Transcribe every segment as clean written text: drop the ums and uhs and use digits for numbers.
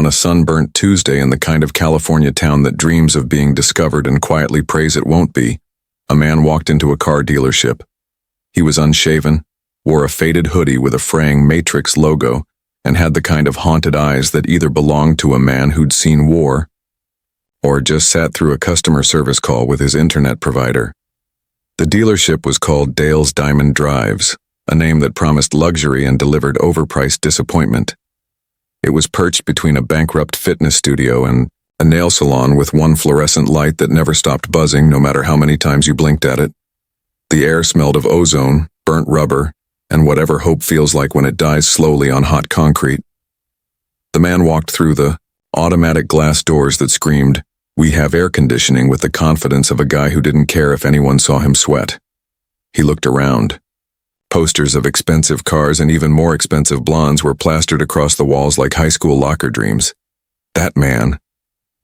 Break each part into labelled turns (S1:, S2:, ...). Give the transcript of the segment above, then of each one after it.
S1: On a sunburnt Tuesday in the kind of California town that dreams of being discovered and quietly prays it won't be, a man walked into a car dealership. He was unshaven, wore a faded hoodie with a fraying Matrix logo, and had the kind of haunted eyes that either belonged to a man who'd seen war or just sat through a customer service call with his internet provider. The dealership was called Dale's Diamond Drives, a name that promised luxury and delivered overpriced disappointment. It was perched between a bankrupt fitness studio and a nail salon with one fluorescent light that never stopped buzzing no matter how many times you blinked at it. The air smelled of ozone, burnt rubber, and whatever hope feels like when it dies slowly on hot concrete. The man walked through the automatic glass doors that screamed, "We have air conditioning," with the confidence of a guy who didn't care if anyone saw him sweat. He looked around. Posters of expensive cars and even more expensive blondes were plastered across the walls like high school locker dreams. That man,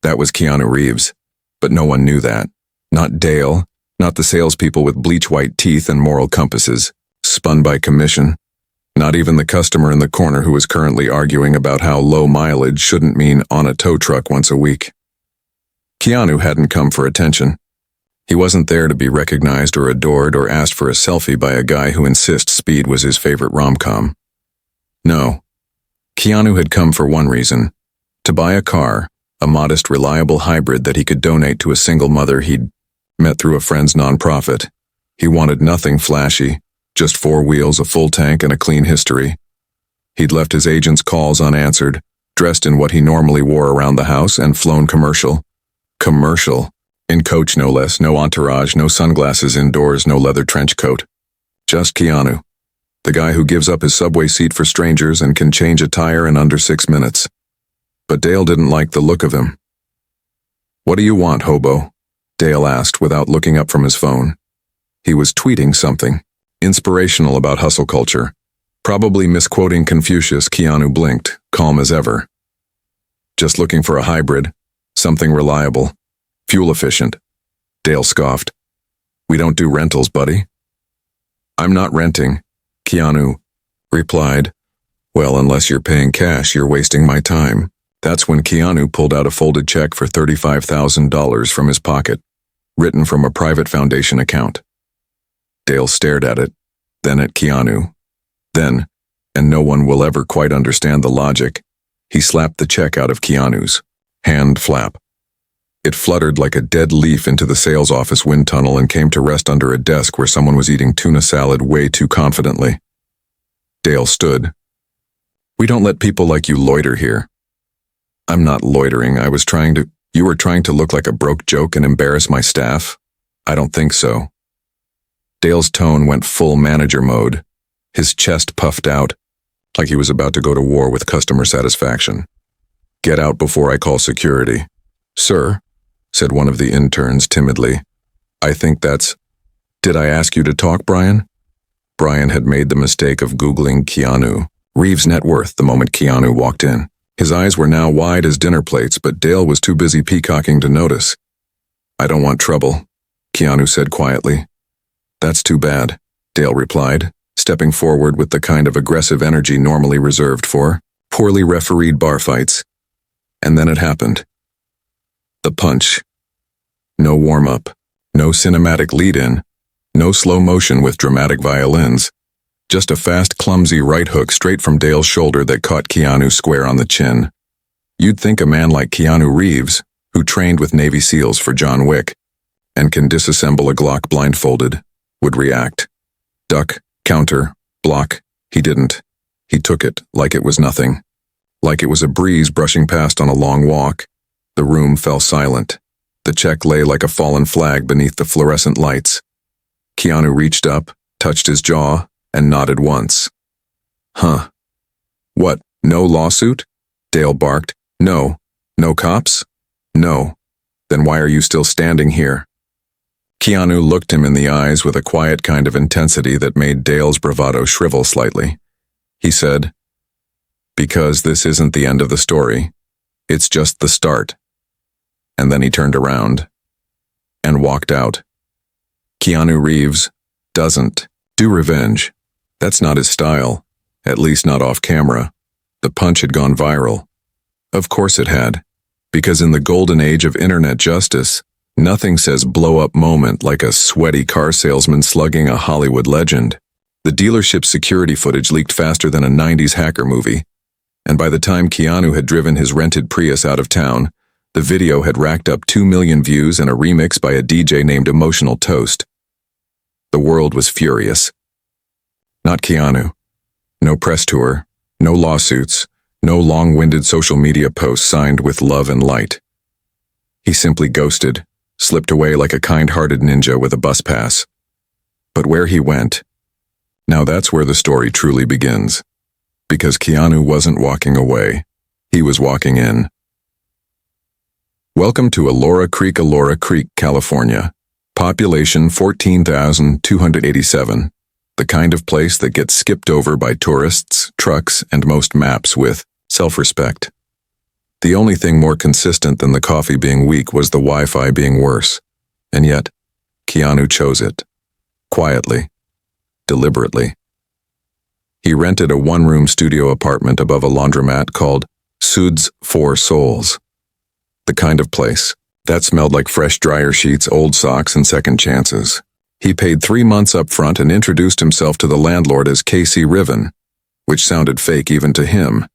S1: that was Keanu Reeves, but no one knew that. Not Dale, not the salespeople with bleach-white teeth and moral compasses, spun by commission. Not even the customer in the corner who was currently arguing about how low mileage shouldn't mean on a tow truck once a week. Keanu hadn't come for attention. He wasn't there to be recognized or adored or asked for a selfie by a guy who insists speed was his favorite rom-com. No. Keanu had come for one reason: to buy a car, a modest, reliable hybrid that he could donate to a single mother he'd met through a friend's nonprofit. He wanted nothing flashy, just 4 wheels, a full tank, and a clean history. He'd left his agent's calls unanswered, dressed in what he normally wore around the house, and flown commercial. Commercial. In coach no less, no entourage, no sunglasses indoors, no leather trench coat. Just Keanu, the guy who gives up his subway seat for strangers and can change a tire in under 6 minutes. But Dale didn't like the look of him. "What do you want, hobo?" Dale asked without looking up from his phone. He was tweeting something, inspirational about hustle culture. Probably misquoting Confucius. Keanu blinked, calm as ever. "Just looking for a hybrid, something reliable. Fuel efficient." Dale scoffed. "We don't do rentals, buddy." "I'm not renting," Keanu replied. "Well, unless you're paying cash, you're wasting my time." That's when Keanu pulled out a folded check for $35,000 from his pocket, written from a private foundation account. Dale stared at it, then at Keanu. Then, and no one will ever quite understand the logic, he slapped the check out of Keanu's hand flap. It fluttered like a dead leaf into the sales office wind tunnel and came to rest under a desk where someone was eating tuna salad way too confidently. Dale stood. "We don't let people like you loiter here." "I'm not loitering. You were trying to look like a broke joke and embarrass my staff? I don't think so." Dale's tone went full manager mode. His chest puffed out, like he was about to go to war with customer satisfaction. "Get out before I call security." "Sir," said one of the interns timidly. "I think that's—" "Did I ask you to talk, Brian?" Brian had made the mistake of Googling Keanu Reeves' net worth the moment Keanu walked in. His eyes were now wide as dinner plates, but Dale was too busy peacocking to notice. "I don't want trouble," Keanu said quietly. "That's too bad," Dale replied, stepping forward with the kind of aggressive energy normally reserved for poorly refereed bar fights. And then it happened. The punch. No warm-up, no cinematic lead-in, no slow motion with dramatic violins. Just a fast, clumsy right hook straight from Dale's shoulder that caught Keanu square on the chin. You'd think a man like Keanu Reeves, who trained with Navy SEALs for John Wick and can disassemble a Glock blindfolded, would react. Duck, counter, block. He didn't. He took it like it was nothing. Like it was a breeze brushing past on a long walk. The room fell silent. The check lay like a fallen flag beneath the fluorescent lights. Keanu reached up, touched his jaw, and nodded once. "Huh. What, no lawsuit?" Dale barked. "No. No cops?" "No. Then why are you still standing here?" Keanu looked him in the eyes with a quiet kind of intensity that made Dale's bravado shrivel slightly. He said, "Because this isn't the end of the story. It's just the start." And then he turned around and walked out. Keanu Reeves doesn't do revenge. That's not his style, at least not off camera. The punch had gone viral. Of course it had. Because in the golden age of internet justice, nothing says blow-up moment like a sweaty car salesman slugging a Hollywood legend. The dealership's security footage leaked faster than a 90s hacker movie, and by the time Keanu had driven his rented Prius out of town, the video had racked up 2 million views and a remix by a DJ named Emotional Toast. The world was furious. Not Keanu. No press tour, no lawsuits, no long-winded social media posts signed with love and light. He simply ghosted, slipped away like a kind-hearted ninja with a bus pass. But where he went, now that's where the story truly begins. Because Keanu wasn't walking away, he was walking in. Welcome to Elora Creek, California. Population 14,287. The kind of place that gets skipped over by tourists, trucks, and most maps with self-respect. The only thing more consistent than the coffee being weak was the Wi-Fi being worse. And yet, Keanu chose it. Quietly. Deliberately. He rented a one-room studio apartment above a laundromat called Sud's Four Souls. The kind of place that smelled like fresh dryer sheets, old socks, and second chances. He paid 3 months up front and introduced himself to the landlord as Casey Riven, which sounded fake even to him.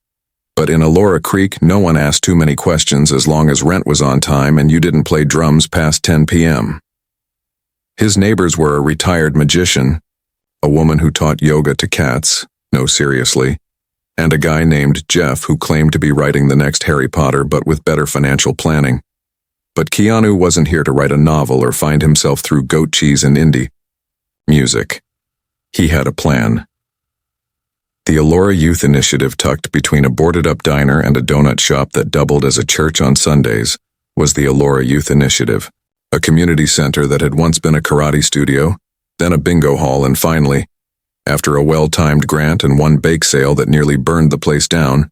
S1: But in Elora Creek, no one asked too many questions as long as rent was on time and you didn't play drums past 10 p.m. His neighbors were a retired magician, a woman who taught yoga to cats, no seriously, and a guy named Jeff who claimed to be writing the next Harry Potter but with better financial planning. But Keanu wasn't here to write a novel or find himself through goat cheese and indie music. He had a plan. The Elora Youth Initiative, tucked between a boarded-up diner and a donut shop that doubled as a church on Sundays, was the Elora Youth Initiative, a community center that had once been a karate studio, then a bingo hall, and finally, after a well-timed grant and one bake sale that nearly burned the place down,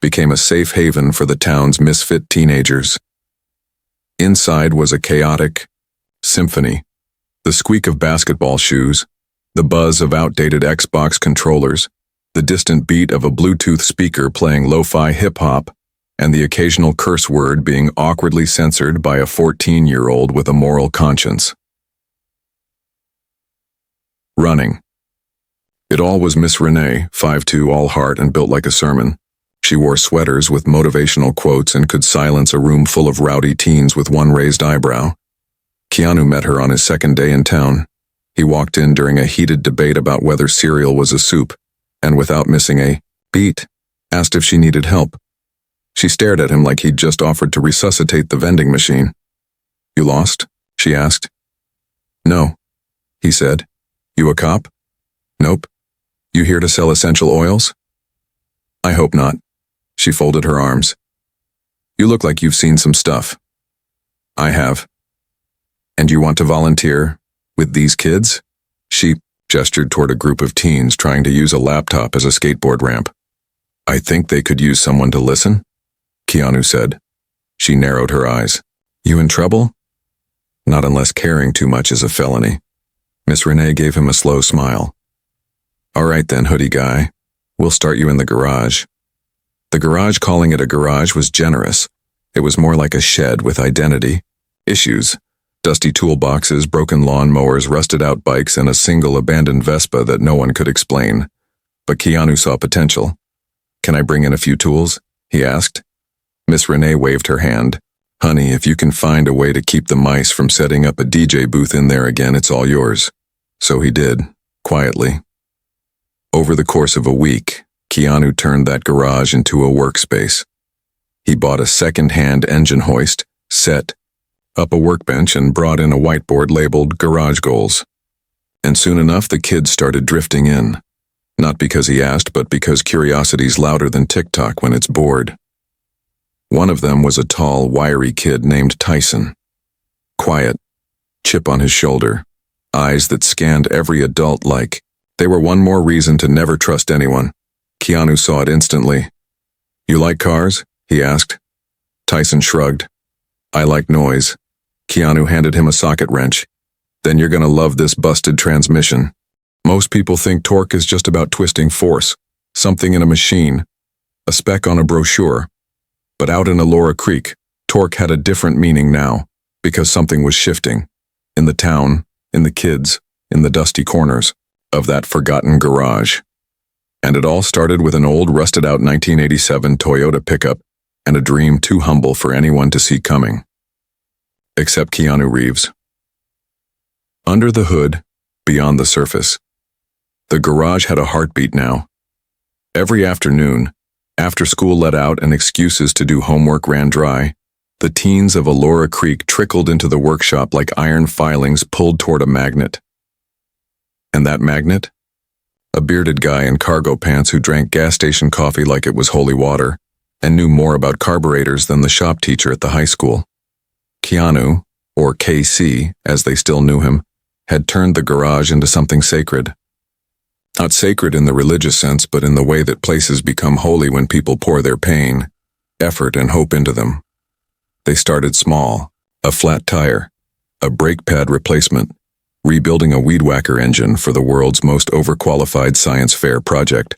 S1: became a safe haven for the town's misfit teenagers. Inside was a chaotic symphony. The squeak of basketball shoes, the buzz of outdated Xbox controllers, the distant beat of a Bluetooth speaker playing lo-fi hip-hop, and the occasional curse word being awkwardly censored by a 14-year-old with a moral conscience. Running. It all was Miss Renee, 5'2", all heart and built like a sermon. She wore sweaters with motivational quotes and could silence a room full of rowdy teens with one raised eyebrow. Keanu met her on his second day in town. He walked in during a heated debate about whether cereal was a soup, and without missing a beat, asked if she needed help. She stared at him like he'd just offered to resuscitate the vending machine. "You lost?" she asked. "No," he said. "You a cop?" "Nope." "You here to sell essential oils?" "I hope not." She folded her arms. "You look like you've seen some stuff." "I have." "And you want to volunteer with these kids?" She gestured toward a group of teens trying to use a laptop as a skateboard ramp. "I think they could use someone to listen," Keanu said. She narrowed her eyes. "You in trouble?" "Not unless caring too much is a felony." Miss Renee gave him a slow smile. "All right then, hoodie guy. We'll start you in the garage." The garage, calling it a garage, was generous. It was more like a shed with identity, issues, dusty toolboxes, broken lawnmowers, rusted-out bikes, and a single abandoned Vespa that no one could explain. But Keanu saw potential. "Can I bring in a few tools?" he asked. Miss Renee waved her hand. "Honey, if you can find a way to keep the mice from setting up a DJ booth in there again, it's all yours." So he did, quietly. Over the course of a week, Keanu turned that garage into a workspace. He bought a second-hand engine hoist, set up a workbench, and brought in a whiteboard labeled Garage Goals. And soon enough, the kids started drifting in. Not because he asked, but because curiosity's louder than TikTok when it's bored. One of them was a tall, wiry kid named Tyson. Quiet, chip on his shoulder, eyes that scanned every adult like they were one more reason to never trust anyone. Keanu saw it instantly. "You like cars?" he asked. Tyson shrugged. "I like noise." Keanu handed him a socket wrench. "Then you're gonna love this busted transmission. Most people think torque is just about twisting force, something in a machine, a spec on a brochure. But out in Elora Creek, torque had a different meaning now, because something was shifting. In the town, in the kids, in the dusty corners of that forgotten garage. And it all started with an old rusted-out 1987 Toyota pickup and a dream too humble for anyone to see coming. Except Keanu Reeves. Under the hood, beyond the surface, the garage had a heartbeat now. Every afternoon, after school let out and excuses to do homework ran dry, the teens of Elora Creek trickled into the workshop like iron filings pulled toward a magnet. And that magnet? A bearded guy in cargo pants who drank gas station coffee like it was holy water and knew more about carburetors than the shop teacher at the high school. Keanu, or KC as they still knew him, had turned the garage into something sacred. Not sacred in the religious sense, but in the way that places become holy when people pour their pain, effort, and hope into them. They started small, a flat tire, a brake pad replacement, rebuilding a weed whacker engine for the world's most overqualified science fair project.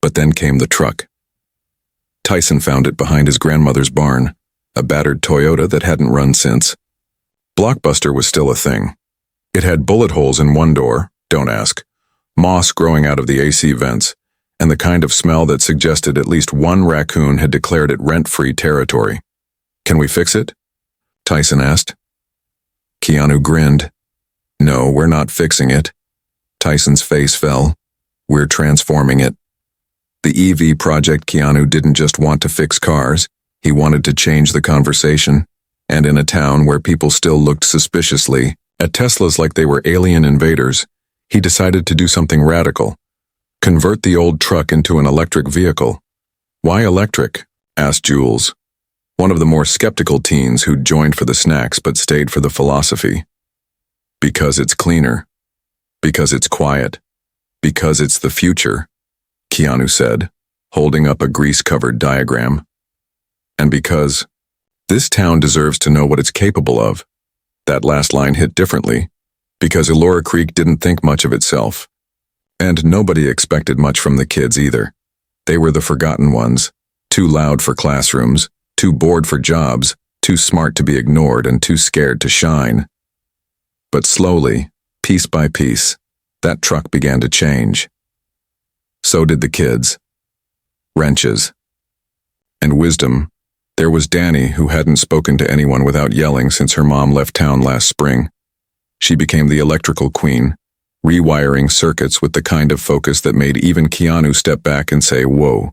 S1: But then came the truck. Tyson found it behind his grandmother's barn, a battered Toyota that hadn't run since. Blockbuster was still a thing. It had bullet holes in one door, don't ask, moss growing out of the AC vents, and the kind of smell that suggested at least one raccoon had declared it rent-free territory. "Can we fix it?" Tyson asked. Keanu grinned. "No, we're not fixing it." Tyson's face fell. "We're transforming it." The EV project Keanu didn't just want to fix cars, he wanted to change the conversation, and in a town where people still looked suspiciously at Teslas like they were alien invaders, he decided to do something radical. Convert the old truck into an electric vehicle. "Why electric?" asked Jules, one of the more skeptical teens who'd joined for the snacks but stayed for the philosophy. "Because it's cleaner. Because it's quiet. Because it's the future," Keanu said, holding up a grease-covered diagram. "And because this town deserves to know what it's capable of." That last line hit differently, because Elora Creek didn't think much of itself. And nobody expected much from the kids either. They were the forgotten ones, too loud for classrooms, too bored for jobs, too smart to be ignored, and too scared to shine. But slowly, piece by piece, that truck began to change. So did the kids. Wrenches. And wisdom. There was Danny, who hadn't spoken to anyone without yelling since her mom left town last spring. She became the electrical queen, rewiring circuits with the kind of focus that made even Keanu step back and say, "Whoa."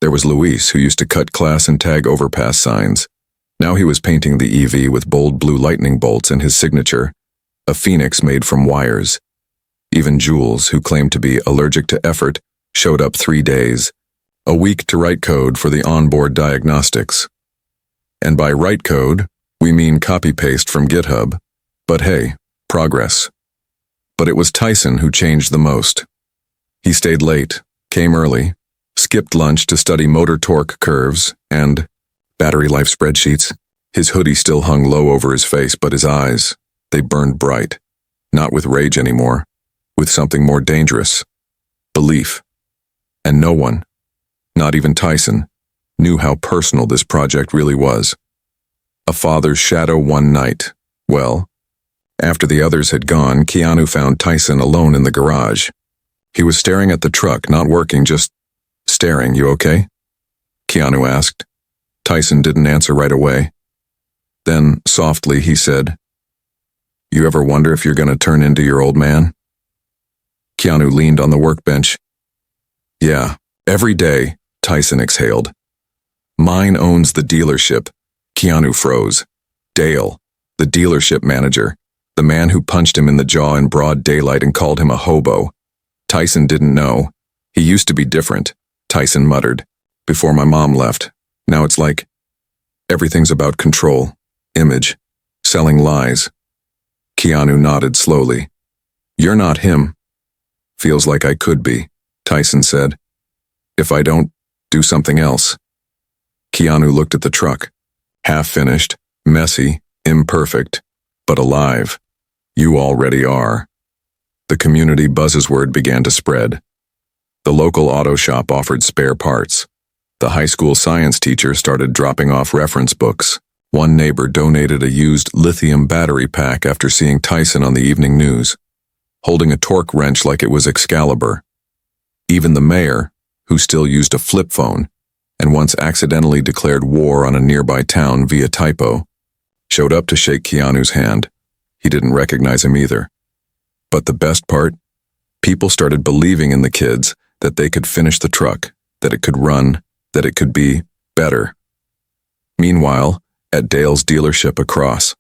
S1: There was Luis, who used to cut class and tag overpass signs. Now he was painting the EV with bold blue lightning bolts and his signature, a phoenix made from wires. Even Jules, who claimed to be allergic to effort, showed up 3 days, a week to write code for the onboard diagnostics. And by write code, we mean copy-paste from GitHub. But hey, progress. But it was Tyson who changed the most. He stayed late, came early, skipped lunch to study motor torque curves and battery life spreadsheets. His hoodie still hung low over his face, but his eyes, they burned bright. Not with rage anymore, with something more dangerous. Belief. And no one, not even Tyson, knew how personal this project really was. A father's shadow one night. Well, after the others had gone, Keanu found Tyson alone in the garage. He was staring at the truck, not working, just staring. "You okay?" Keanu asked. Tyson didn't answer right away. Then, softly, he said, "You ever wonder if you're going to turn into your old man?" Keanu leaned on the workbench. "Yeah, every day," Tyson exhaled. "Mine owns the dealership." Keanu froze. Dale, the dealership manager, the man who punched him in the jaw in broad daylight and called him a hobo. Tyson didn't know. "He used to be different," Tyson muttered. "Before my mom left. Now it's like everything's about control, image, selling lies." Keanu nodded slowly. "You're not him." "Feels like I could be," Tyson said. "If I don't do something else." Keanu looked at the truck. Half-finished, messy, imperfect, but alive. "You already are." The community buzzword began to spread. The local auto shop offered spare parts. The high school science teacher started dropping off reference books. One neighbor donated a used lithium battery pack after seeing Tyson on the evening news, holding a torque wrench like it was Excalibur. Even the mayor, who still used a flip phone and once accidentally declared war on a nearby town via typo, showed up to shake Keanu's hand. He didn't recognize him either. But the best part? People started believing in the kids, that they could finish the truck, that it could run, that it could be better. Meanwhile, at Dale's dealership across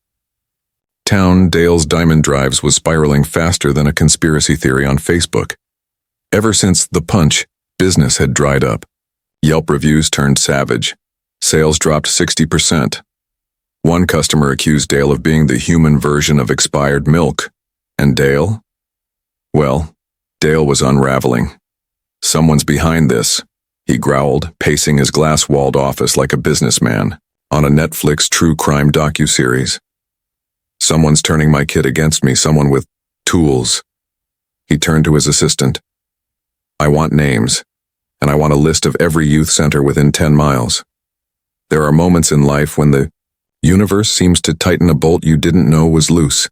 S1: town, Dale's Diamond Drives was spiraling faster than a conspiracy theory on Facebook. Ever since The Punch, business had dried up. Yelp reviews turned savage. Sales dropped 60%. One customer accused Dale of being the human version of expired milk. And Dale? Well, Dale was unraveling. Someone's behind this, he growled, pacing his glass-walled office like a businessman on a Netflix true crime docuseries. Someone's turning my kid against me, someone with tools. He turned to his assistant. I want names, and I want a list of every youth center within 10 miles. There are moments in life when the universe seems to tighten a bolt you didn't know was loose,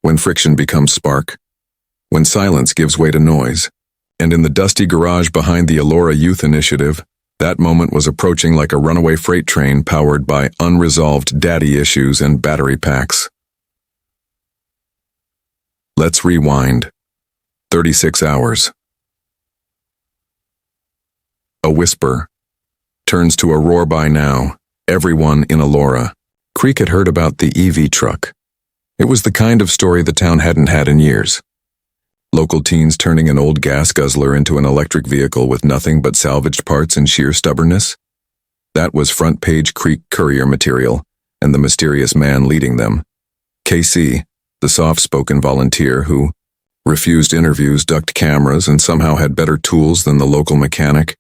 S1: when friction becomes spark, when silence gives way to noise. And in the dusty garage behind the Elora Youth Initiative, that moment was approaching like a runaway freight train powered by unresolved daddy issues and battery packs. Let's rewind. 36 hours. A whisper turns to a roar. By now, everyone in Elora Creek had heard about the EV truck. It was the kind of story the town hadn't had in years. Local teens turning an old gas guzzler into an electric vehicle with nothing but salvaged parts and sheer stubbornness. That was front-page Creek Courier material, and the mysterious man leading them, KC, the soft-spoken volunteer who refused interviews, ducked cameras, and somehow had better tools than the local mechanic.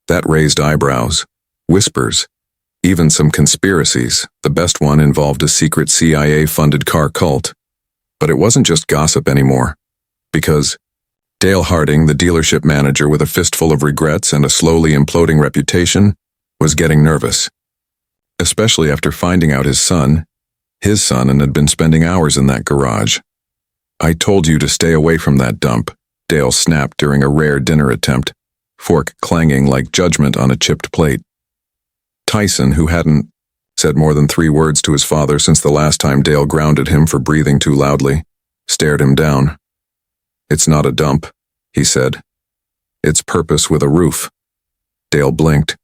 S1: That raised eyebrows, whispers, even some conspiracies. The best one involved a secret CIA-funded car cult. But it wasn't just gossip anymore. Because Dale Harding, the dealership manager with a fistful of regrets and a slowly imploding reputation, was getting nervous. Especially after finding out his son, and had been spending hours in that garage. I told you to stay away from that dump, Dale snapped during a rare dinner attempt, fork clanging like judgment on a chipped plate. Tyson, who hadn't said more than 3 words to his father since the last time Dale grounded him for breathing too loudly, stared him down. It's not a dump, he said. It's purpose with a roof. Dale blinked.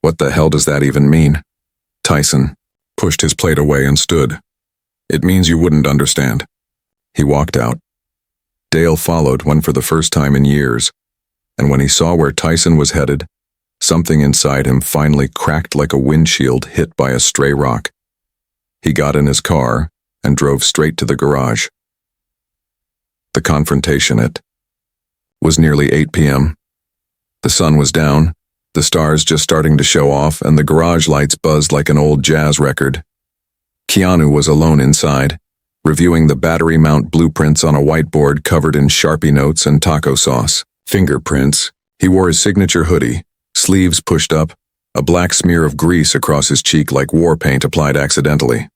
S1: What the hell does that even mean? Tyson pushed his plate away and stood. It means you wouldn't understand. He walked out. Dale followed when for the first time in years, and when he saw where Tyson was headed, something inside him finally cracked like a windshield hit by a stray rock. He got in his car and drove straight to the garage. The confrontation. It was nearly 8 p.m. The sun was down, the stars just starting to show off, and the garage lights buzzed like an old jazz record. Keanu was alone inside, reviewing the battery mount blueprints on a whiteboard covered in Sharpie notes and taco sauce. Fingerprints. He wore his signature hoodie, sleeves pushed up, a black smear of grease across his cheek like war paint applied accidentally.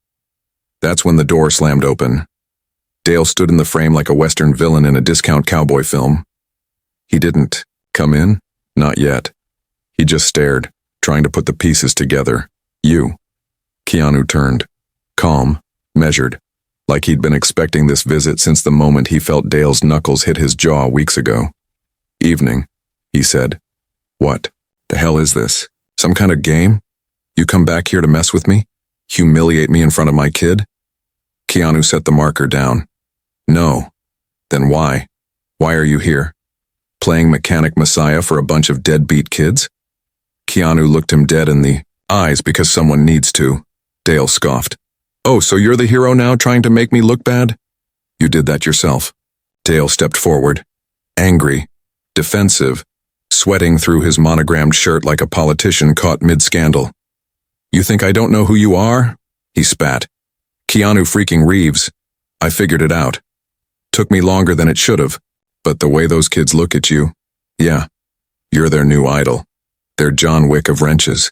S1: That's when the door slammed open. Dale stood in the frame like a Western villain in a discount cowboy film. He didn't come in, not yet. He just stared, trying to put the pieces together. You. Keanu turned, calm, measured, like he'd been expecting this visit since the moment he felt Dale's knuckles hit his jaw weeks ago. Evening, he said. What the hell is this? Some kind of game? You come back here to mess with me? Humiliate me in front of my kid? Keanu set the marker down. No. Then why? Why are you here? Playing mechanic messiah for a bunch of deadbeat kids? Keanu looked him dead in the eyes because someone needs to. Dale scoffed. Oh, so you're the hero now, trying to make me look bad? You did that yourself. Dale stepped forward, angry, defensive, sweating through his monogrammed shirt like a politician caught mid-scandal. You think I don't know who you are? He spat. Keanu freaking Reeves. I figured it out. Took me longer than it should have, but the way those kids look at you, yeah, you're their new idol. They're John Wick of wrenches.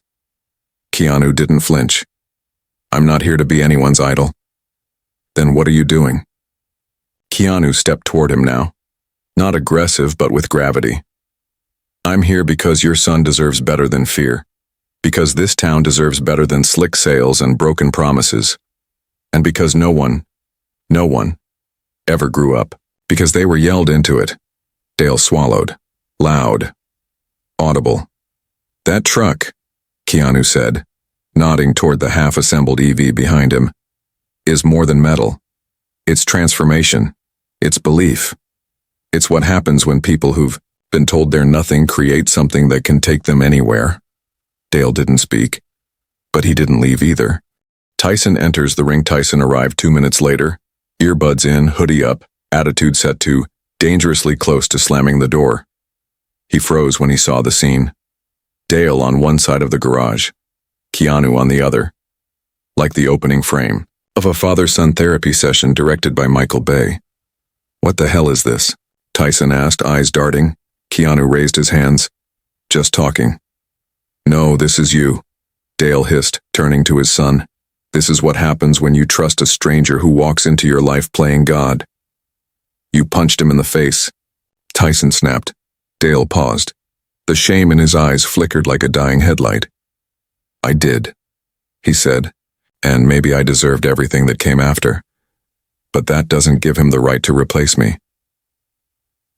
S1: Keanu didn't flinch. I'm not here to be anyone's idol. Then what are you doing? Keanu stepped toward him now. Not aggressive, but with gravity. I'm here because your son deserves better than fear. Because this town deserves better than slick sales and broken promises. And because no one, ever grew up. Because they were yelled into it. Dale swallowed. Loud. Audible. That truck, Keanu said, nodding toward the half-assembled EV behind him, is more than metal. It's transformation. It's belief. It's what happens when people who've been told they're nothing create something that can take them anywhere. Dale didn't speak, but he didn't leave either. Tyson enters the ring. Tyson arrived 2 minutes later, earbuds in, hoodie up, attitude set to, dangerously close to slamming the door. He froze when he saw the scene. Dale on one side of the garage, Keanu on the other. Like the opening frame of a father-son therapy session directed by Michael Bay. What the hell is this? Tyson asked, eyes darting. Keanu raised his hands. Just talking. No, this is you, Dale hissed, turning to his son. This is what happens when you trust a stranger who walks into your life playing God. You punched him in the face. Tyson snapped. Dale paused. The shame in his eyes flickered like a dying headlight. I did, he said, and maybe I deserved everything that came after. But that doesn't give him the right to replace me.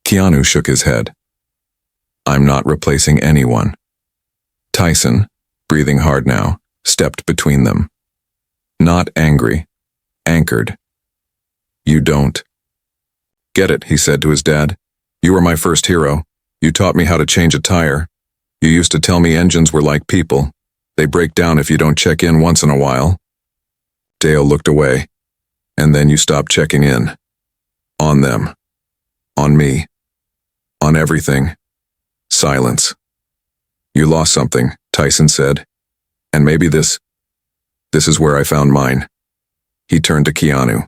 S1: Keanu shook his head. I'm not replacing anyone. Tyson, breathing hard now, stepped between them. Not angry, anchored. You don't get it, he said to his dad. You were my first hero. You taught me how to change a tire. You used to tell me engines were like people. They break down if you don't check in once in a while. Dale looked away. And then you stopped checking in. On them. On me. On everything. Silence. You lost something, Tyson said. And maybe this is where I found mine. He turned to Keanu.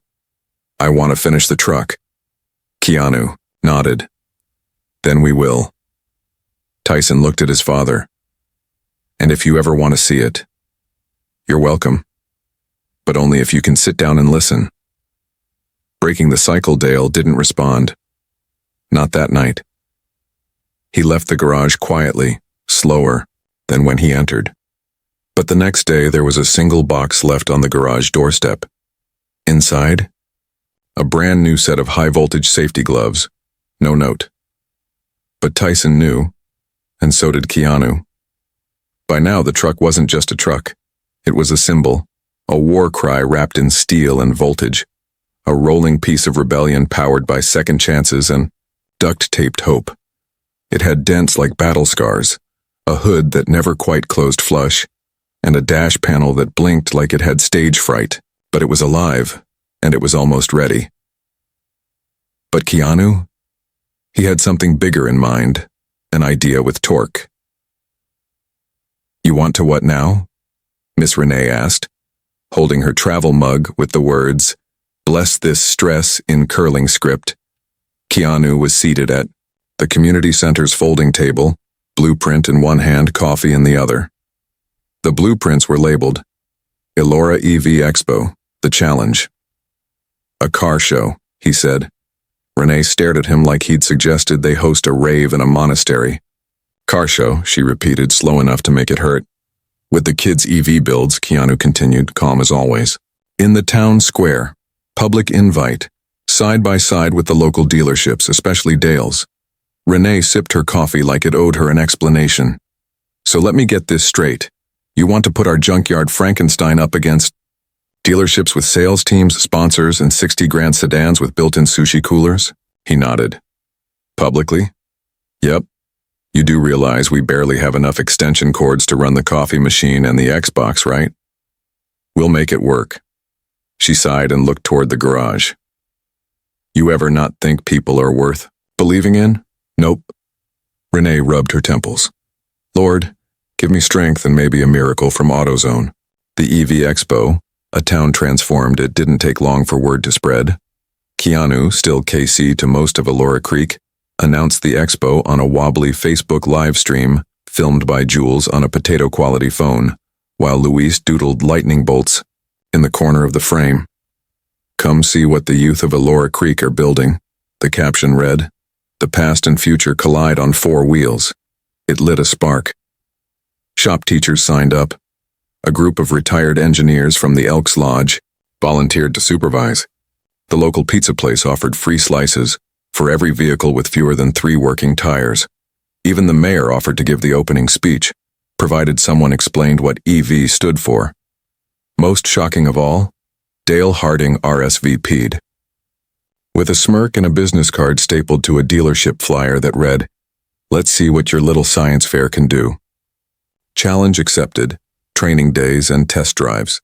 S1: I want to finish the truck. Keanu nodded. Then we will. Tyson looked at his father. And if you ever want to see it, you're welcome. But only if you can sit down and listen. Breaking the cycle, Dale didn't respond. Not that night. He left the garage quietly, slower than when he entered. But the next day there was a single box left on the garage doorstep. Inside, a brand new set of high-voltage safety gloves. No note. But Tyson knew, and so did Keanu. By now the truck wasn't just a truck. It was a symbol, a war cry wrapped in steel and voltage, a rolling piece of rebellion powered by second chances and duct-taped hope. It had dents like battle scars, a hood that never quite closed flush, and a dash panel that blinked like it had stage fright, but it was alive, and it was almost ready. But Keanu? He had something bigger in mind, an idea with torque. You want to what now? Miss Renee asked, holding her travel mug with the words, Bless this stress in curling script. Keanu was seated at the community center's folding table, blueprint in one hand, coffee in the other. The blueprints were labeled, Elora EV Expo, the challenge. A car show, he said. Renee stared at him like he'd suggested they host a rave in a monastery. Car show, she repeated, slow enough to make it hurt. With the kids' EV builds, Keanu continued, calm as always. In the town square, public invite, side by side with the local dealerships, especially Dale's. Renee sipped her coffee like it owed her an explanation. So let me get this straight. You want to put our junkyard Frankenstein up against dealerships with sales teams, sponsors, and 60-grand sedans with built-in sushi coolers? He nodded. Publicly? Yep. You do realize we barely have enough extension cords to run the coffee machine and the Xbox, right? We'll make it work. She sighed and looked toward the garage. You ever not think people are worth believing in? Nope. Renee rubbed her temples. Lord, give me strength and maybe a miracle from AutoZone. The EV Expo, a town transformed. It didn't take long for word to spread. Keanu, still KC to most of Elora Creek, announced the expo on a wobbly Facebook live stream, filmed by Jules on a potato-quality phone, while Luis doodled lightning bolts in the corner of the frame. "Come see what the youth of Elora Creek are building," the caption read. "The past and future collide on 4 wheels." It lit a spark. Shop teachers signed up. A group of retired engineers from the Elks Lodge volunteered to supervise. The local pizza place offered free slices for every vehicle with fewer than 3 working tires. Even the mayor offered to give the opening speech, provided someone explained what EV stood for. Most shocking of all, Dale Harding RSVP'd. With a smirk and a business card stapled to a dealership flyer that read, "Let's see what your little science fair can do." Challenge accepted, training days and test drives.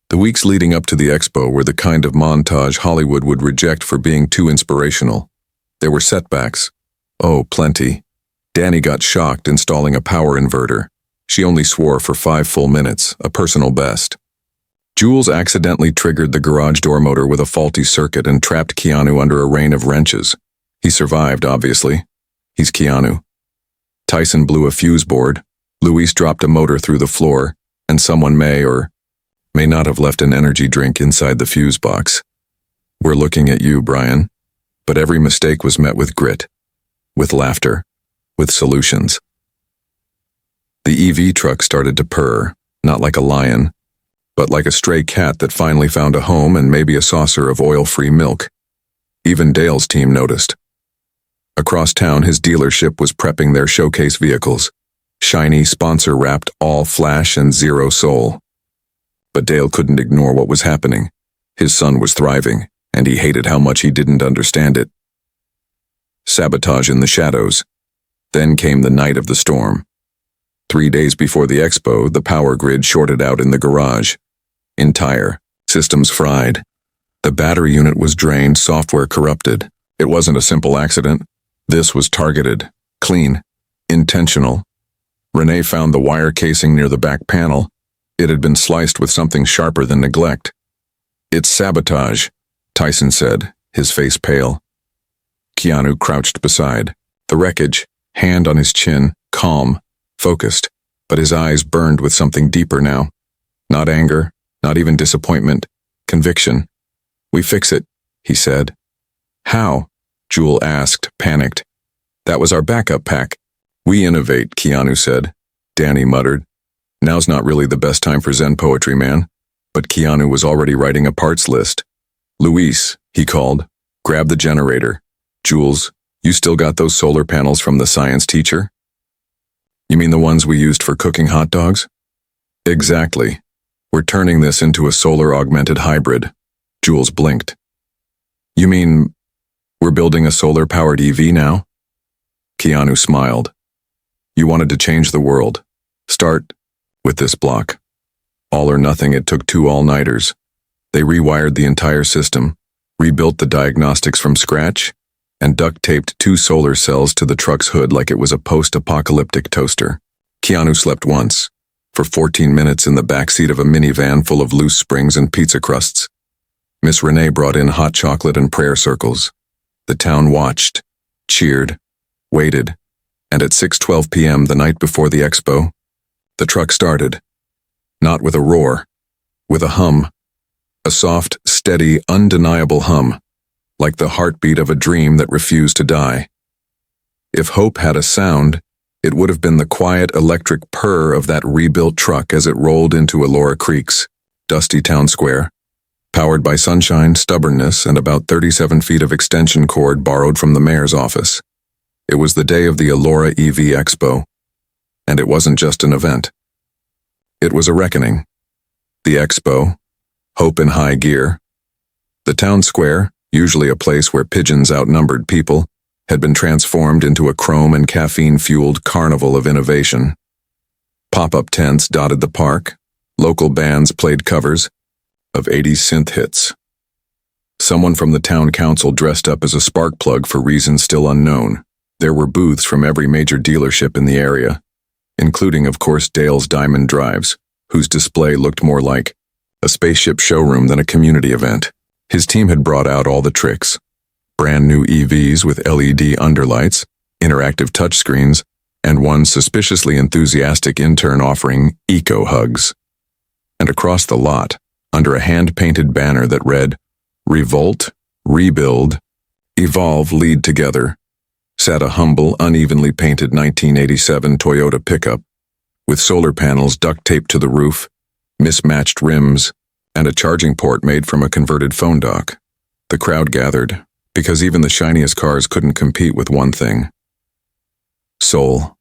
S1: The weeks leading up to the expo were the kind of montage Hollywood would reject for being too inspirational. There were setbacks. Oh, plenty. Danny got shocked installing a power inverter. She only swore for 5 full minutes, a personal best. Jules accidentally triggered the garage door motor with a faulty circuit and trapped Keanu under a rain of wrenches. He survived, obviously. He's Keanu. Tyson blew a fuse board. Luis dropped a motor through the floor, and someone may or may not have left an energy drink inside the fuse box. We're looking at you, Brian. But every mistake was met with grit, with laughter, with solutions. The EV truck started to purr, not like a lion, but like a stray cat that finally found a home and maybe a saucer of oil-free milk. Even Dale's team noticed. Across town, his dealership was prepping their showcase vehicles, shiny, sponsor-wrapped, all flash and zero soul. But Dale couldn't ignore what was happening. His son was thriving, and he hated how much he didn't understand it. Sabotage in the shadows. Then came the night of the storm. 3 days before the expo, the power grid shorted out in the garage. Entire systems fried. The battery unit was drained, software corrupted. It wasn't a simple accident. This was targeted, clean, intentional. Renee found the wire casing near the back panel. It had been sliced with something sharper than neglect. "It's sabotage," Tyson said, his face pale. Keanu crouched beside the wreckage, hand on his chin, calm, focused, but his eyes burned with something deeper now. Not anger, not even disappointment, conviction. "We fix it," he said. "How?" Jewel asked, panicked. "That was our backup pack." "We innovate," Keanu said. Danny muttered. Now's not really the best time for Zen poetry, man. But Keanu was already writing a parts list. "Luis," he called, "grab the generator. Jules, you still got those solar panels from the science teacher?" "You mean the ones we used for cooking hot dogs?" "Exactly. We're turning this into a solar-augmented hybrid." Jules blinked. "You mean we're building a solar-powered EV now?" Keanu smiled. "You wanted to change the world. Start with this block. All or nothing, it took 2 all-nighters. They rewired the entire system, rebuilt the diagnostics from scratch, and duct-taped 2 solar cells to the truck's hood like it was a post-apocalyptic toaster. Keanu slept once, for 14 minutes in the backseat of a minivan full of loose springs and pizza crusts. Miss Renee brought in hot chocolate and prayer circles. The town watched, cheered, waited, and at 6:12 p.m. the night before the expo, the truck started. Not with a roar, with a hum. A soft, steady, undeniable hum, like the heartbeat of a dream that refused to die. If hope had a sound, it would have been the quiet electric purr of that rebuilt truck as it rolled into Elora Creek's dusty town square, powered by sunshine, stubbornness, and about 37 feet of extension cord borrowed from the mayor's office. It was the day of the Elora EV Expo. And it wasn't just an event. It was a reckoning. The expo, hope in high gear. The town square, usually a place where pigeons outnumbered people, had been transformed into a chrome and caffeine-fueled carnival of innovation. Pop-up tents dotted the park. Local bands played covers of 80s synth hits. Someone from the town council dressed up as a spark plug for reasons still unknown. There were booths from every major dealership in the area, including, of course, Dale's Diamond Drives, whose display looked more like a spaceship showroom than a community event. His team had brought out all the tricks. Brand new EVs with LED underlights, interactive touchscreens, and one suspiciously enthusiastic intern offering eco-hugs. And across the lot, under a hand-painted banner that read, "Revolt, Rebuild, Evolve, Lead Together," sat a humble, unevenly painted 1987 Toyota pickup, with solar panels duct-taped to the roof, mismatched rims, and a charging port made from a converted phone dock. The crowd gathered, because even the shiniest cars couldn't compete with one thing: soul.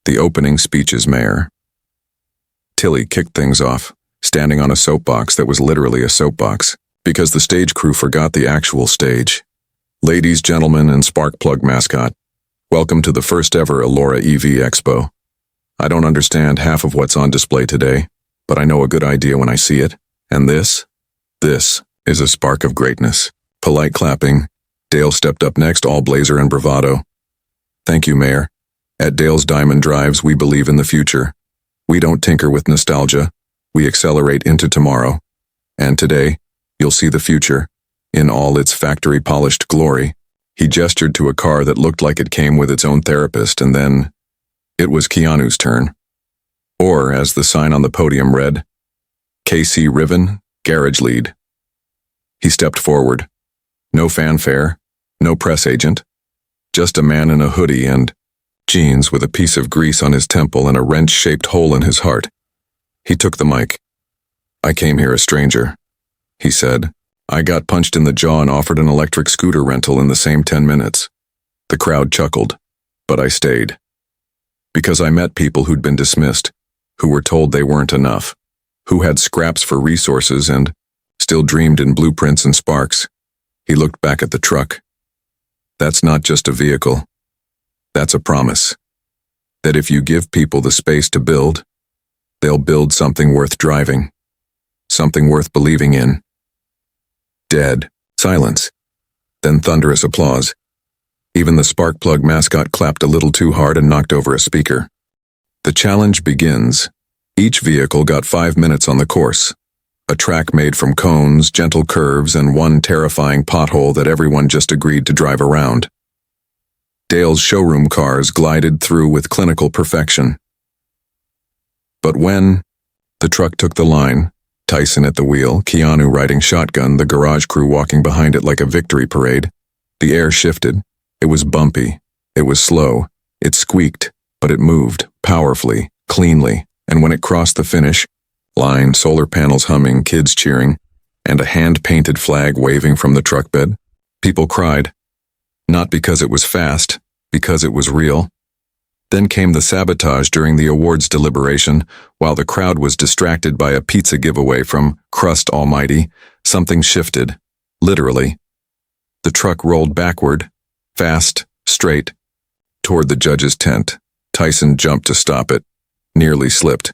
S1: The opening speech's mayor. Tilly kicked things off, standing on a soapbox that was literally a soapbox, because the stage crew forgot the actual stage. "Ladies, gentlemen, and spark plug mascot, welcome to the first ever Allura EV Expo. I don't understand half of what's on display today, but I know a good idea when I see it. And this is a spark of greatness." Polite clapping. Dale stepped up next, all blazer and bravado. "Thank you, Mayor. At Dale's Diamond Drives, we believe in the future. We don't tinker with nostalgia. We accelerate into tomorrow. And today, you'll see the future, in all its factory-polished glory." He gestured to a car that looked like it came with its own therapist, and then it was Keanu's turn. Or, as the sign on the podium read, "KC Riven, Garage Lead." He stepped forward. No fanfare, no press agent, just a man in a hoodie and jeans with a piece of grease on his temple and a wrench-shaped hole in his heart. He took the mic. "I came here a stranger," he said. "I got punched in the jaw and offered an electric scooter rental in the same 10 minutes. The crowd chuckled, but I stayed. Because I met people who'd been dismissed, who were told they weren't enough, who had scraps for resources and still dreamed in blueprints and sparks." He looked back at the truck. "That's not just a vehicle. That's a promise. That if you give people the space to build, they'll build something worth driving. Something worth believing in." Dead silence. Then thunderous applause. Even the spark plug mascot clapped a little too hard and knocked over a speaker. "The challenge begins. Each vehicle got 5 minutes on the course. A track made from cones, gentle curves, and one terrifying pothole that everyone just agreed to drive around. Dale's showroom cars glided through with clinical perfection. But when the truck took the line, Tyson at the wheel, Keanu riding shotgun, the garage crew walking behind it like a victory parade, the air shifted. It was bumpy. It was slow. It squeaked, but it moved, powerfully, cleanly, and when it crossed the finish line, solar panels humming, kids cheering, and a hand-painted flag waving from the truck bed, people cried. Not because it was fast, because it was real. Then came the sabotage during the awards deliberation. While the crowd was distracted by a pizza giveaway from Crust Almighty, something shifted, literally. The truck rolled backward, fast, straight, toward the judge's tent. Tyson jumped to stop it, nearly slipped.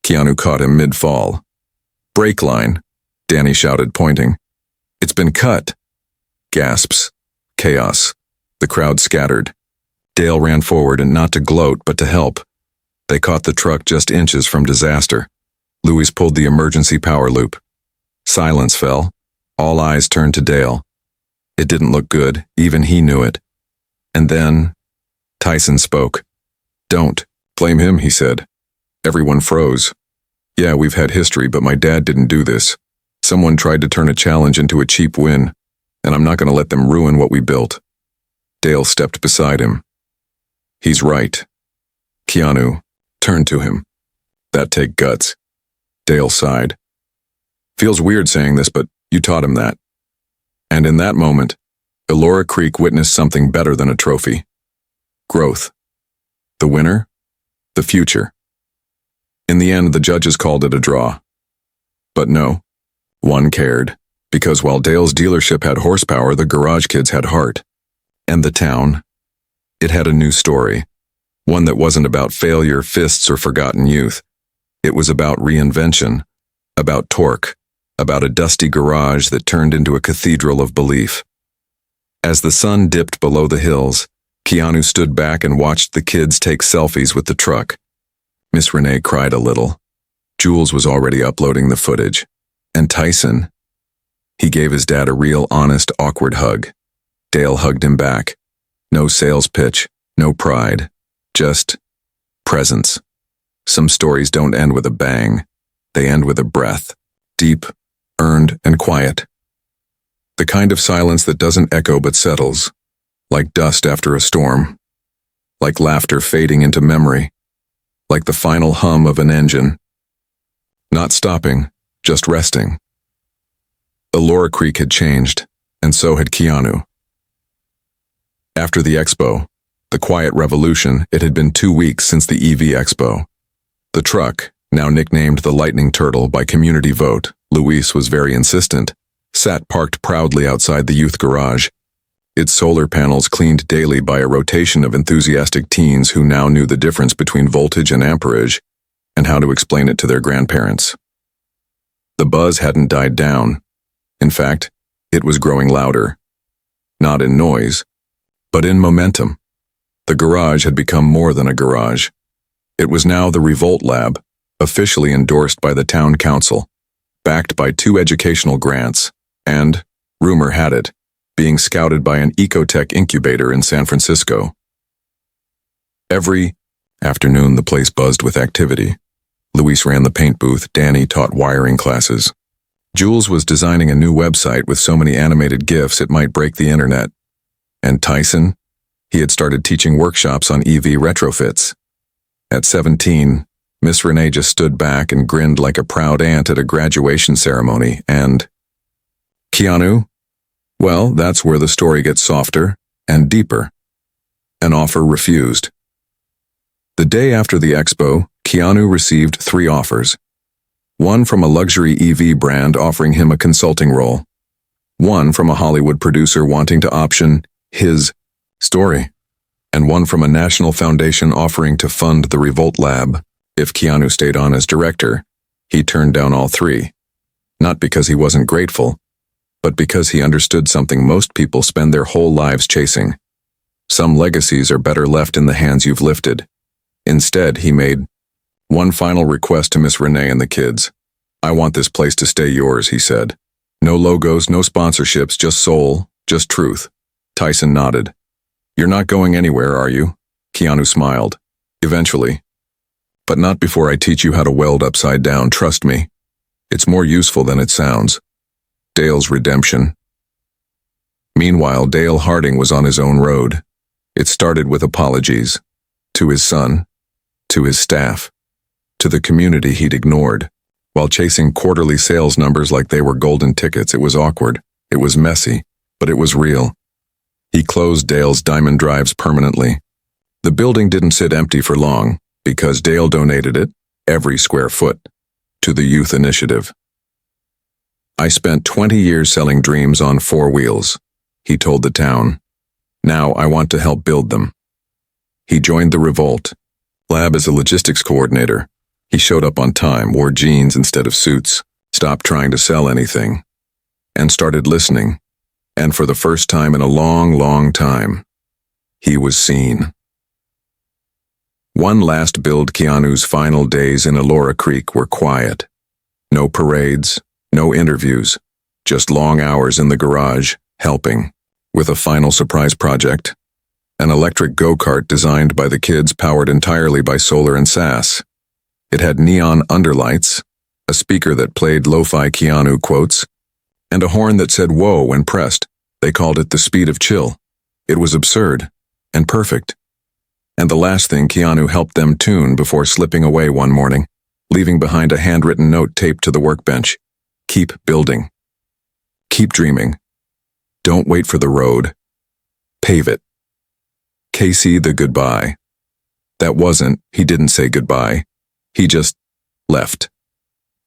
S1: Keanu caught him mid-fall. "Brake line," Danny shouted, pointing. "It's been cut." Gasps. Chaos. The crowd scattered. Dale ran forward, and not to gloat, but to help. They caught the truck just inches from disaster. Louis pulled the emergency power loop. Silence fell. All eyes turned to Dale. It didn't look good. Even he knew it. And then Tyson spoke. "Don't blame him," he said. Everyone froze. "Yeah, we've had history, but my dad didn't do this. Someone tried to turn a challenge into a cheap win, and I'm not going to let them ruin what we built." Dale stepped beside him. "He's right." Keanu turned to him. "That take guts." Dale sighed. "Feels weird saying this, but you taught him that." And in that moment, Elora Creek witnessed something better than a trophy. Growth. The winner? The future. In the end, the judges called it a draw. But no, one cared, because while Dale's dealership had horsepower, the garage kids had heart. And the town, it had a new story, one that wasn't about failure, fists, or forgotten youth. It was about reinvention, about torque, about a dusty garage that turned into a cathedral of belief. As the sun dipped below the hills, Keanu stood back and watched the kids take selfies with the truck. Miss Renee cried a little. Jules was already uploading the footage. And Tyson, he gave his dad a real, honest, awkward hug. Dale hugged him back. No sales pitch, no pride, Just presence. Some stories don't end with a bang. They end with a breath. Deep, earned, and quiet. The kind of silence that doesn't echo but settles. Like dust after a storm. Like laughter fading into memory. Like the final hum of an engine. Not stopping, just resting. Elora Creek had changed, and so had Keanu. After the expo, the quiet revolution, it had been 2 weeks since the EV expo. The truck, now nicknamed the Lightning Turtle by community vote, Luis was very insistent, sat parked proudly outside the youth garage, its solar panels cleaned daily by a rotation of enthusiastic teens who now knew the difference between voltage and amperage, and how to explain it to their grandparents. The buzz hadn't died down. In fact, it was growing louder. Not in noise, but in momentum. The garage had become more than a garage. It was now the Revolt Lab, officially endorsed by the town council, backed by 2 educational grants, and, rumor had it, being scouted by an ecotech incubator in San Francisco. Every afternoon the place buzzed with activity. Luis ran the paint booth, Danny taught wiring classes. Jules was designing a new website with so many animated GIFs it might break the internet. And Tyson? He had started teaching workshops on EV retrofits. At 17, Miss Renee just stood back and grinned like a proud aunt at a graduation ceremony, and Keanu? Well, that's where the story gets softer and deeper. An offer refused. The day after the expo, Keanu received 3 offers. One from a luxury EV brand offering him a consulting role. One from a Hollywood producer wanting to option his story. And one from a national foundation offering to fund the Revolt Lab. If Keanu stayed on as director, he turned down all 3. Not because he wasn't grateful, but because he understood something most people spend their whole lives chasing. Some legacies are better left in the hands you've lifted. Instead, he made one final request to Miss Renee and the kids. I want this place to stay yours, he said. No logos, no sponsorships, just soul, just truth. Tyson nodded. You're not going anywhere, are you? Keanu smiled. Eventually. But not before I teach you how to weld upside down, trust me. It's more useful than it sounds. Dale's redemption. Meanwhile, Dale Harding was on his own road. It started with apologies. To his son. To his staff. To the community he'd ignored. While chasing quarterly sales numbers like they were golden tickets, it was awkward. It was messy. But it was real. He closed Dale's diamond drives permanently. The building didn't sit empty for long, because Dale donated it, every square foot, to the youth initiative. I spent 20 years selling dreams on 4 wheels, he told the town. Now I want to help build them. He joined the Revolt Lab as a logistics coordinator. He showed up on time, wore jeans instead of suits, stopped trying to sell anything, and started listening. And for the first time in a long, long time, he was seen. One last build, Keanu's final days in Elora Creek were quiet. No parades, no interviews, just long hours in the garage, helping, with a final surprise project. An electric go-kart designed by the kids powered entirely by solar and SAS. It had neon underlights, a speaker that played lo-fi Keanu quotes, and a horn that said whoa when pressed. They called it the speed of chill. It was absurd and perfect. And the last thing Keanu helped them tune before slipping away one morning, leaving behind a handwritten note taped to the workbench. Keep building. Keep dreaming. Don't wait for the road. Pave it. Casey the goodbye. That wasn't, he didn't say goodbye. He just left.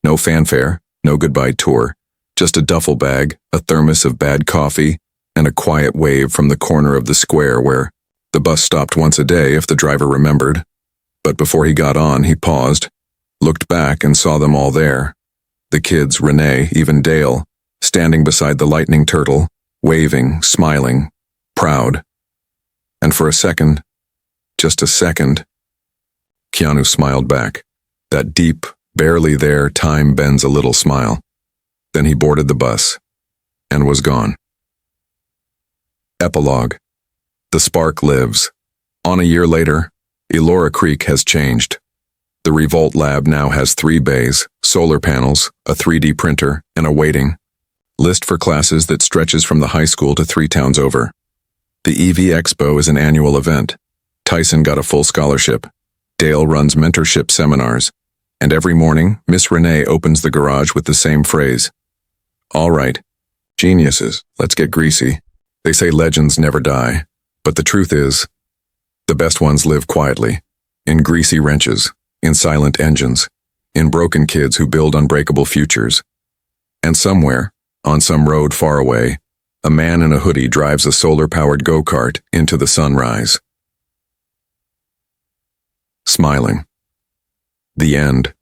S1: No fanfare, no goodbye tour. Just a duffel bag, a thermos of bad coffee, and a quiet wave from the corner of the square where the bus stopped once a day if the driver remembered. But before he got on, he paused, looked back and saw them all there. The kids, Renee, even Dale, standing beside the Lightning Turtle, waving, smiling, proud. And for a second, just a second, Keanu smiled back. That deep, barely there, time bends a little smile. Then he boarded the bus and was gone. Epilogue. The spark lives. On a year later, Elora Creek has changed. The Revolt Lab now has 3 bays, solar panels, a 3D printer, and a waiting list for classes that stretches from the high school to 3 towns over. The EV Expo is an annual event. Tyson got a full scholarship. Dale runs mentorship seminars. And every morning, Miss Renee opens the garage with the same phrase. All right, geniuses, let's get greasy. They say legends never die, but the truth is, the best ones live quietly, in greasy wrenches, in silent engines, in broken kids who build unbreakable futures. And somewhere, on some road far away, a man in a hoodie drives a solar-powered go-kart into the sunrise. Smiling. The end.